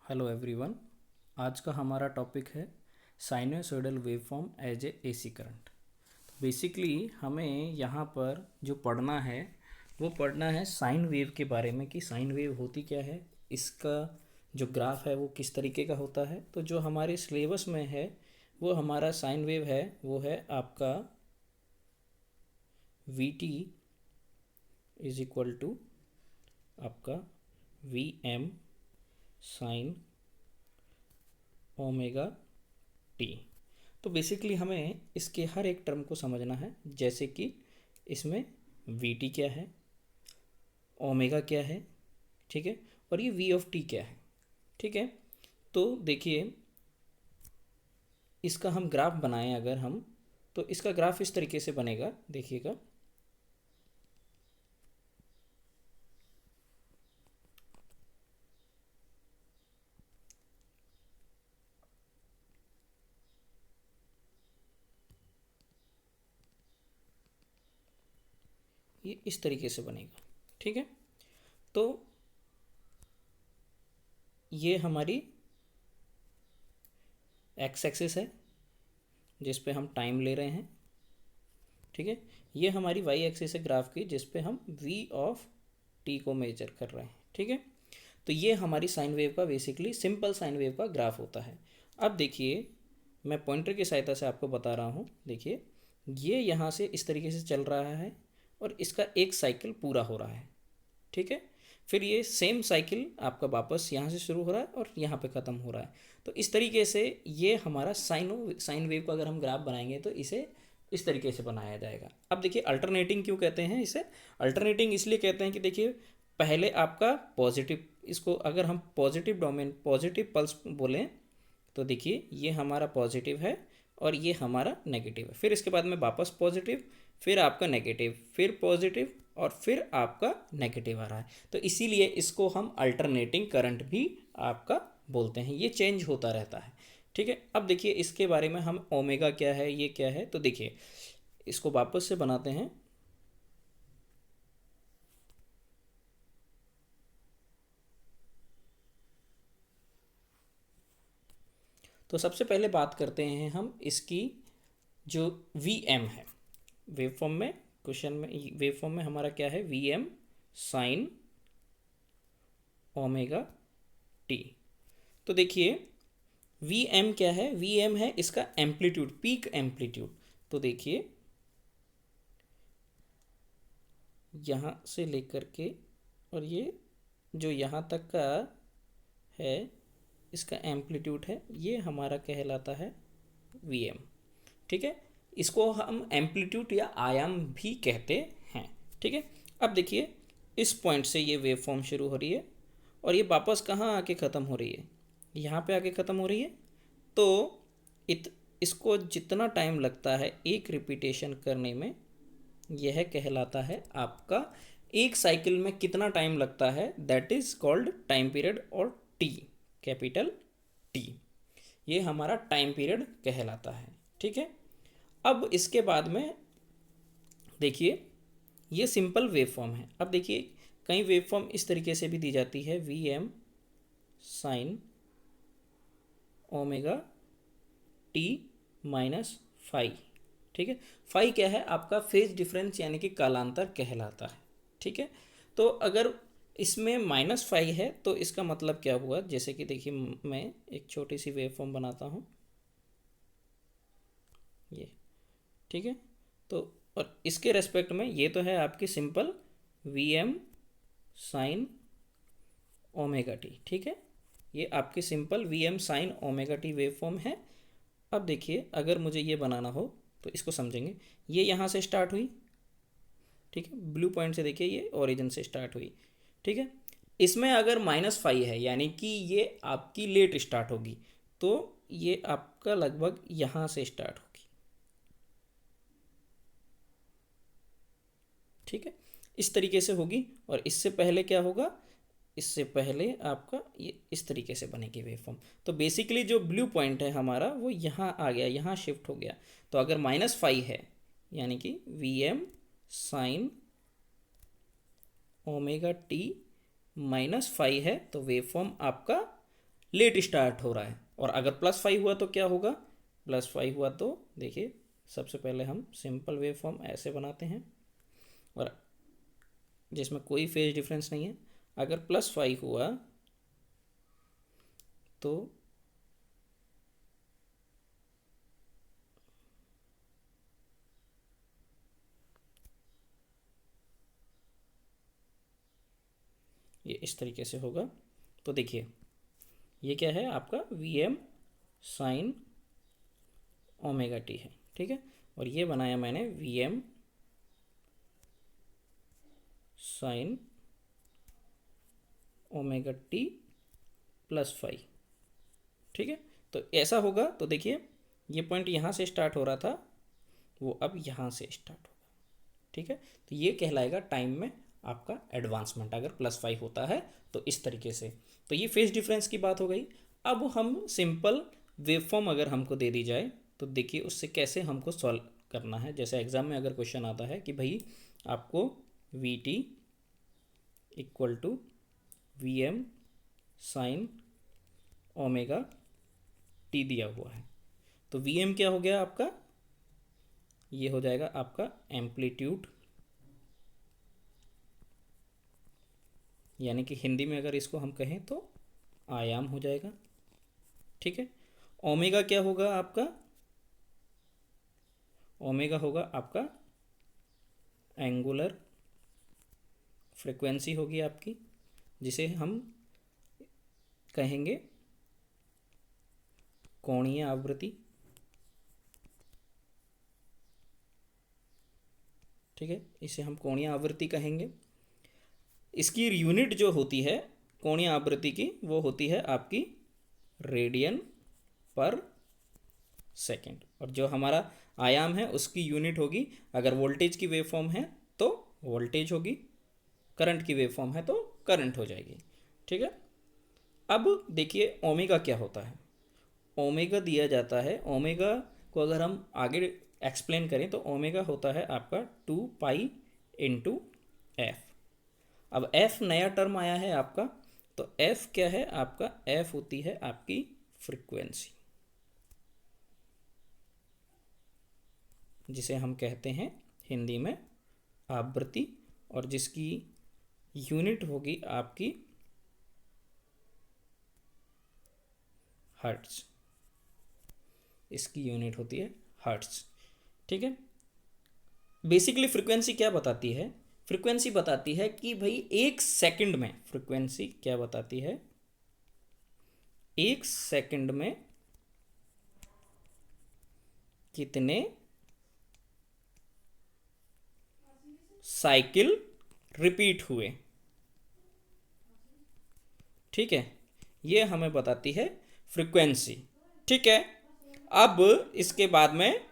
Hello everyone. आज का हमारा टॉपिक है sinusoidal waveform as a AC current. Basically हमें यहाँ पर जो पढ़ना है वो पढ़ना है साइन वेव के बारे में कि साइन वेव होती क्या है, इसका जो ग्राफ है वो किस तरीके का होता है। तो जो हमारे सिलेबस में है वो हमारा साइन वेव है, वो है आपका V T is equal to आपका V M sine omega T. तो बेसिकली हमें इसके हर एक टर्म को समझना है, जैसे कि इसमें वी टी क्या है, ओमेगा क्या है, ठीक है, और ये वी ऑफ टी क्या है, ठीक है। तो देखिए इसका हम ग्राफ बनाएं अगर हम, तो इसका ग्राफ इस तरीके से बनेगा, देखिएगा। ये इस तरीके से बनेगा, ठीक है। तो ये हमारी एक्स एक्सिस है जिस पे हम टाइम ले रहे हैं, ठीक है। ये हमारी वाई एक्सिस है ग्राफ की, जिस पे हम वी ऑफ टी को मेजर कर रहे हैं, ठीक है। तो ये हमारी साइन वेव का बेसिकली सिंपल साइन वेव का ग्राफ होता है। अब देखिए मैं पॉइंटर की सहायता से आपको बता रहा हूँ। देखिए ये यहाँ से इस तरीके से चल रहा है और इसका एक साइकिल पूरा हो रहा है, ठीक है। फिर ये सेम साइकिल आपका वापस यहाँ से शुरू हो रहा है और यहाँ पे ख़त्म हो रहा है। तो इस तरीके से ये हमारा साइन वेव का अगर हम ग्राफ बनाएंगे तो इसे इस तरीके से बनाया जाएगा। अब देखिए अल्टरनेटिंग क्यों कहते हैं इसे, अल्टरनेटिंग इसलिए कहते हैं कि देखिए पहले आपका पॉजिटिव, इसको अगर हम पॉजिटिव डोमेन पॉजिटिव पल्स बोलें तो देखिए ये हमारा पॉजिटिव है और ये हमारा नेगेटिव है। फिर इसके बाद में वापस पॉजिटिव, फिर आपका नेगेटिव, फिर पॉजिटिव और फिर आपका नेगेटिव आ रहा है। तो इसीलिए इसको हम अल्टरनेटिंग करंट भी आपका बोलते हैं, ये चेंज होता रहता है, ठीक है। अब देखिए इसके बारे में हम ओमेगा क्या है, ये क्या है, तो देखिए इसको वापस से बनाते हैं। तो सबसे पहले बात करते हैं हम इसकी जो वी एम है वेव फॉर्म में, क्वेश्चन में वेव फॉर्म में हमारा क्या है, V M sine omega T. तो देखिए वी एम क्या है, वी एम है इसका एम्पलीट्यूड, पीक एम्पलीट्यूड। तो देखिए यहाँ से लेकर के और ये जो यहाँ तक का है इसका एम्पलीट्यूड है, ये हमारा कहलाता है वी एम, ठीक है। इसको हम एम्पलीट्यूड या आयाम भी कहते हैं, ठीक है। अब देखिए इस पॉइंट से ये वेव फॉर्म शुरू हो रही है और ये वापस कहाँ आके ख़त्म हो रही है, यहाँ पे आके ख़त्म हो रही है। तो इसको जितना टाइम लगता है एक रिपीटेशन करने में, यह कहलाता है आपका एक साइकिल में कितना टाइम लगता है, that is called time period और टी, कैपिटल टी, ये हमारा टाइम पीरियड कहलाता है, ठीक है। अब इसके बाद में देखिए ये सिंपल वेव फॉर्म है। अब देखिए कई वेव फॉर्म इस तरीके से भी दी जाती है, V M sine omega T minus phi, ठीक है। फाई क्या है, आपका फेज डिफरेंस यानी कि कालांतर कहलाता है, ठीक है। तो अगर इसमें माइनस फाई है तो इसका मतलब क्या हुआ, जैसे कि देखिए मैं एक छोटी सी वेव फॉर्म बनाता हूँ, ये ठीक है। तो और इसके रेस्पेक्ट में ये तो है आपकी simple V M sine omega T, ठीक है। ये आपकी simple V M sine omega T wave form है। अब देखिए अगर मुझे ये बनाना हो तो इसको समझेंगे, ये यहाँ से स्टार्ट हुई, ठीक है, ब्लू पॉइंट से देखिए ये ओरिजिन से स्टार्ट हुई, ठीक है। इसमें अगर माइनस फाइव है यानी कि ये आपकी लेट स्टार्ट होगी, तो ये आपका लगभग यहाँ से स्टार्ट होगी, ठीक है, इस तरीके से होगी। और इससे पहले क्या होगा, इससे पहले आपका ये इस तरीके से बनेगी वेव फॉर्म। तो बेसिकली जो ब्लू पॉइंट है हमारा वो यहाँ आ गया, यहाँ शिफ्ट हो गया। तो अगर माइनस फाइव है यानी कि V M sine omega T minus five है तो वेव फॉर्म आपका लेट स्टार्ट हो रहा है। और अगर +5 हुआ तो क्या होगा, +5 हुआ तो देखिए सबसे पहले हम सिंपल वेव फॉर्म ऐसे बनाते हैं और जिसमें कोई फेज डिफरेंस नहीं है। अगर +5 हुआ तो ये इस तरीके से होगा। तो देखिए ये क्या है, आपका Vm साइन ओमेगा टी है, ठीक है। और ये बनाया मैंने Vm साइन ओमेगा टी +5, ठीक है। तो ऐसा होगा। तो देखिए ये पॉइंट यहाँ से स्टार्ट हो रहा था, वो अब यहाँ से स्टार्ट होगा, ठीक है। तो ये कहलाएगा टाइम में आपका एडवांसमेंट अगर +5 होता है तो इस तरीके से। तो ये फेज डिफरेंस की बात हो गई। अब हम सिंपल वेवफॉर्म अगर हमको दे दी जाए तो देखिए उससे कैसे हमको सॉल्व करना है। जैसे एग्जाम में अगर क्वेश्चन आता है कि भाई आपको V T equal to V M sine omega T दिया हुआ है, तो वी एम क्या हो गया आपका, ये हो जाएगा आपका एम्पलीट्यूड, यानी कि हिंदी में अगर इसको हम कहें तो आयाम हो जाएगा, ठीक है। ओमेगा क्या होगा आपका, ओमेगा होगा आपका एंगुलर फ्रिक्वेंसी होगी आपकी, जिसे हम कहेंगे कोणीय आवृत्ति, ठीक है। इसे हम कोणीय आवृत्ति कहेंगे। इसकी यूनिट जो होती है कोणीय आवृत्ति की वो होती है आपकी रेडियन पर सेकेंड, और जो हमारा आयाम है उसकी यूनिट होगी, अगर वोल्टेज की वेवफॉर्म है तो वोल्टेज होगी, करंट की वेवफॉर्म है तो करंट हो जाएगी, ठीक है। अब देखिए ओमेगा क्या होता है, ओमेगा दिया जाता है, ओमेगा को अगर हम आगे एक्सप्लेन करें तो ओमेगा होता है आपका 2 पाई इंटू एफ। अब एफ नया टर्म आया है आपका, तो एफ क्या है आपका, एफ होती है आपकी फ्रीक्वेंसी, जिसे हम कहते हैं हिंदी में आवृत्ति, और जिसकी यूनिट होगी आपकी हर्ट्ज, इसकी यूनिट होती है हर्ट्ज, ठीक है। बेसिकली फ्रीक्वेंसी क्या बताती है, फ्रीक्वेंसी बताती है कि भाई एक सेकंड में, फ्रीक्वेंसी क्या बताती है, एक सेकंड में कितने साइकिल रिपीट हुए, ठीक है। ये हमें बताती है फ्रीक्वेंसी, ठीक है। अब इसके बाद में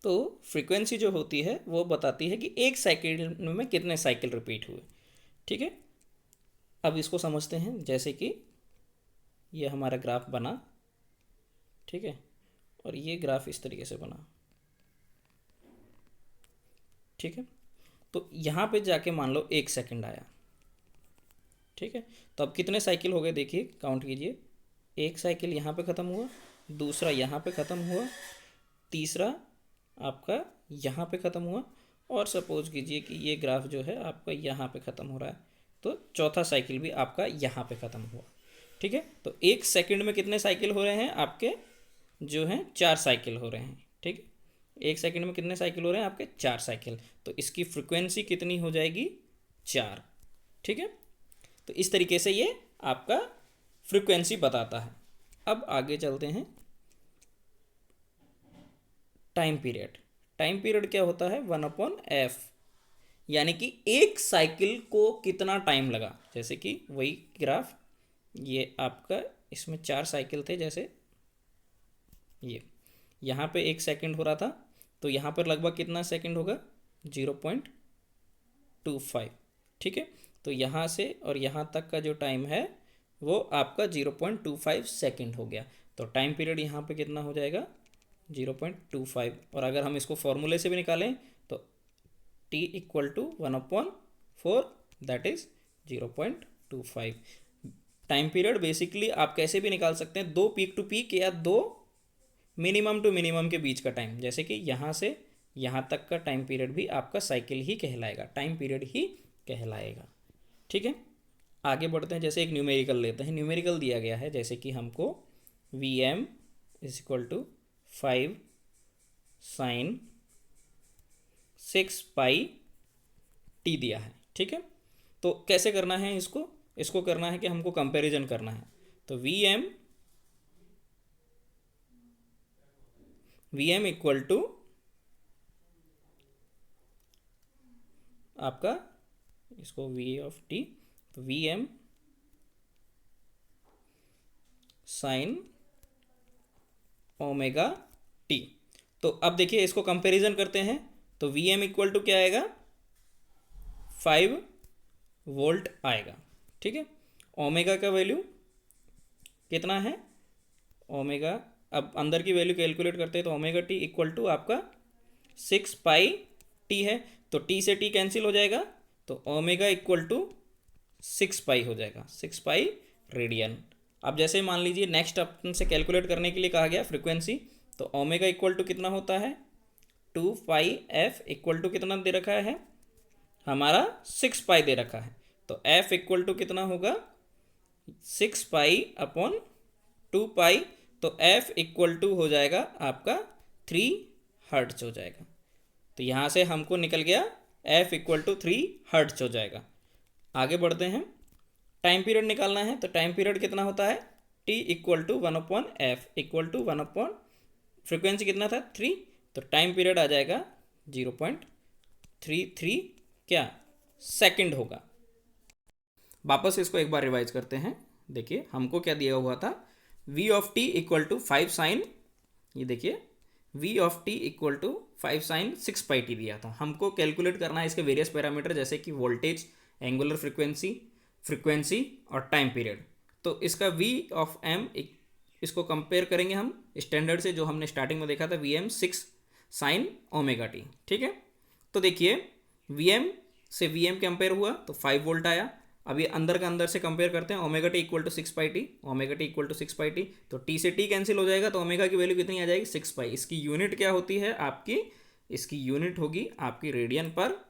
तो फ्रीक्वेंसी जो होती है वो बताती है कि एक साइकिल में कितने साइकिल रिपीट हुए, ठीक है। अब इसको समझते हैं। जैसे कि ये हमारा ग्राफ बना, ठीक है, और ये ग्राफ इस तरीके से बना, ठीक है। तो यहाँ पे जाके मान लो 1 सेकंड आया, ठीक है। तो अब कितने साइकिल हो गए देखिए, काउंट कीजिए। एक साइकिल यहाँ पे ख़त्म हुआ, दूसरा यहाँ पे ख़त्म हुआ, तीसरा आपका यहाँ पे ख़त्म हुआ, और सपोज कीजिए कि ये ग्राफ जो है आपका यहाँ पे ख़त्म हो रहा है, तो चौथा साइकिल भी आपका यहाँ पे ख़त्म हुआ, ठीक है। तो 1 सेकंड में कितने साइकिल हो रहे हैं आपके, जो हैं 4 साइकिल हो रहे हैं, ठीक है। 1 सेकंड में कितने साइकिल हो रहे हैं आपके, 4 साइकिल, तो इसकी फ्रिक्वेंसी कितनी हो जाएगी, 4, ठीक है। तो इस तरीके से ये आपका फ्रिक्वेंसी बताता है। अब आगे चलते हैं, टाइम पीरियड। टाइम पीरियड क्या होता है, 1/f, यानी कि एक साइकिल को कितना टाइम लगा। जैसे कि वही ग्राफ, ये आपका इसमें 4 साइकिल थे, जैसे ये यहाँ पे 1 सेकंड हो रहा था, तो यहाँ पर लगभग कितना सेकंड होगा, 0.25, ठीक है। तो यहाँ से और यहाँ तक का जो टाइम है वो आपका 0.25 सेकंड हो गया। तो टाइम पीरियड यहाँ पे कितना हो जाएगा, 0.25, और अगर हम इसको फॉर्मूले से भी निकालें तो t equal to 1/4, that is 0.25। Time period basically आप कैसे भी निकाल सकते हैं, दो पीक टू पीक या दो मिनिमम टू मिनिमम के बीच का टाइम, जैसे कि यहाँ से यहाँ तक का टाइम पीरियड भी आपका साइकिल ही कहलाएगा, टाइम पीरियड ही कहलाएगा। ठीक है, आगे बढ़ते हैं। जैसे एक न्यूमेरिकल लेते हैं, न्यूमेरिकल दिया गया है जैसे कि हमको V M is equal to 5 sine 6 pi T दिया है। ठीक है, तो कैसे करना है इसको, इसको करना है कि हमको कंपैरिजन करना है। तो वी एम इक्वल टू आपका, इसको वी ऑफ टी, तो V M sine omega T. तो अब देखिए इसको कंपैरिजन करते हैं, तो वी एम इक्वल टू क्या आएगा, 5 वोल्ट आएगा। ठीक है, ओमेगा का वैल्यू कितना है, ओमेगा, अब अंदर की वैल्यू कैलकुलेट करते हैं तो ओमेगा टी इक्वल टू आपका 6 पाई टी है, तो टी से टी कैंसिल हो जाएगा, तो ओमेगा इक्वल टू 6 पाई हो जाएगा, 6 पाई रेडियन। अब जैसे मान लीजिए नेक्स्ट ऑप्शन से कैलकुलेट करने के लिए कहा गया फ्रीक्वेंसी, तो ओमेगा इक्वल टू कितना होता है, 2 पाई एफ इक्वल टू कितना दे रखा है हमारा, 6 पाई दे रखा है, तो एफ इक्वल टू कितना होगा 6 पाई अपॉन 2 पाई, तो एफ इक्वल टू हो जाएगा आपका 3 हर्ट्ज हो जाएगा। तो यहाँ से हमको निकल गया एफ इक्वल टू 3 हर्ट्ज हो जाएगा। आगे बढ़ते हैं, टाइम पीरियड निकालना है, तो टाइम पीरियड कितना होता है, T equal to 1 upon F equal to 1 upon frequency कितना था 3, तो टाइम पीरियड आ जाएगा 0.33 क्या सेकंड होगा। वापस इसको एक बार रिवाइज करते हैं। देखिए हमको क्या दिया हुआ था, v of T equal to 5 sine, ये देखिए v of T equal to 5 sine 6 pi T दिया था। हमको कैलकुलेट करना है इसके वेरियस पैरामीटर, जैसे कि वोल्टेज, एंगुलर फ्रिक्वेंसी और टाइम पीरियड। तो इसका v ऑफ m इसको कंपेयर करेंगे हम स्टैंडर्ड से, जो हमने स्टार्टिंग में देखा था V M 6 sine omega T. ठीक है, तो देखिए वी एम से वी एम कंपेयर हुआ तो 5 वोल्ट आया। अब ये अंदर का अंदर से कंपेयर करते हैं, omega T equal to 6 pi T, omega T equal to 6 pi T, तो टी से टी कैंसिल हो जाएगा, तो ओमेगा की वैल्यू कितनी आ जाएगी 6 पाई। इसकी यूनिट क्या होती है आपकी, इसकी यूनिट होगी आपकी रेडियन पर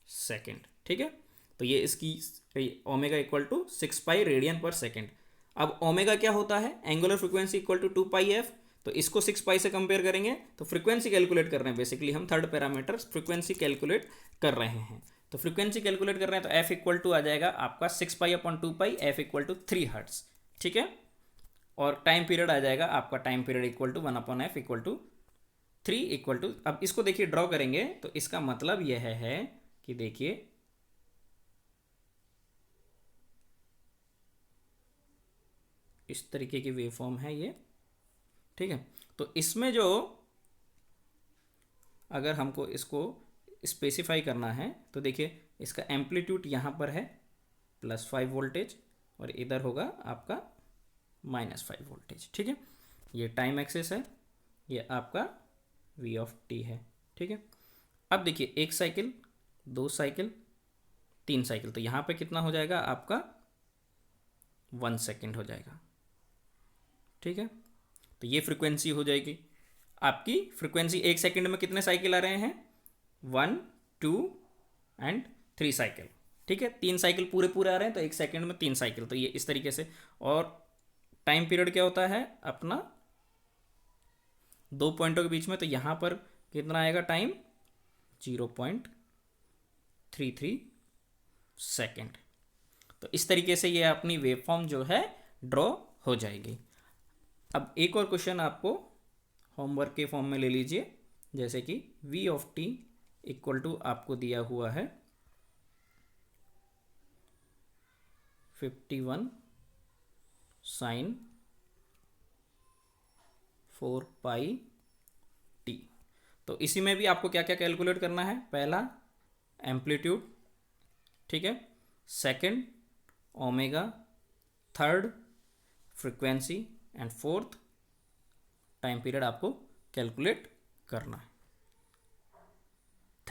सेकेंड। ठीक है, तो ये इसकी omega equal to 6 pi radian per second. अब ओमेगा क्या होता है, angular frequency equal to 2 pi F, तो इसको 6 पाई से कंपेयर करेंगे, तो फ्रीक्वेंसी कैलकुलेट कर रहे हैं, बेसिकली हम थर्ड पैरामीटर फ्रीक्वेंसी कैलकुलेट कर रहे हैं। तो फ्रीक्वेंसी कैलकुलेट कर रहे हैं, तो एफ इक्वल टू आ जाएगा आपका 6 pi upon 2 pi, F equal to 3 hertz. ठीक है, और टाइम पीरियड आ जाएगा आपका, time period equal to 1 upon F equal to 3 equal to, अब इसको देखिए ड्रॉ करेंगे, तो इसका मतलब यह है कि देखिए इस तरीके की वेवफॉर्म है ये। ठीक है, तो इसमें जो अगर हमको इसको स्पेसिफाई करना है, तो देखिए इसका एम्पलीट्यूड यहाँ पर है +5 वोल्टेज और इधर होगा आपका -5 वोल्टेज। ठीक है, ये टाइम एक्सेस है, ये आपका v ऑफ t है। ठीक है, अब देखिए 1 साइकिल, 2 साइकिल, 3 साइकिल, तो यहाँ पे कितना हो जाएगा आपका 1 सेकेंड हो जाएगा। ठीक है, तो ये फ्रीक्वेंसी हो जाएगी आपकी। फ्रीक्वेंसी 1 सेकेंड में कितने साइकिल आ रहे हैं, 1 2 एंड 3 साइकिल। ठीक है, 3 साइकिल पूरे आ रहे हैं, तो 1 सेकेंड में 3 साइकिल, तो ये इस तरीके से। और टाइम पीरियड क्या होता है अपना, 2 पॉइंटों के बीच में, तो यहाँ पर कितना आएगा टाइम, 0.33 सेकेंड। तो इस तरीके से ये अपनी वेवफॉर्म जो है ड्रॉ हो जाएगी। अब एक और क्वेश्चन आपको होमवर्क के फॉर्म में ले लीजिए, जैसे कि v of t equal to आपको दिया हुआ है 51 साइन 4 पाई t। तो इसी में भी आपको क्या क्या कैलकुलेट करना है, पहला एम्पलीट्यूड, ठीक है, second omega, third frequency and fourth time period आपको कैलकुलेट करना है।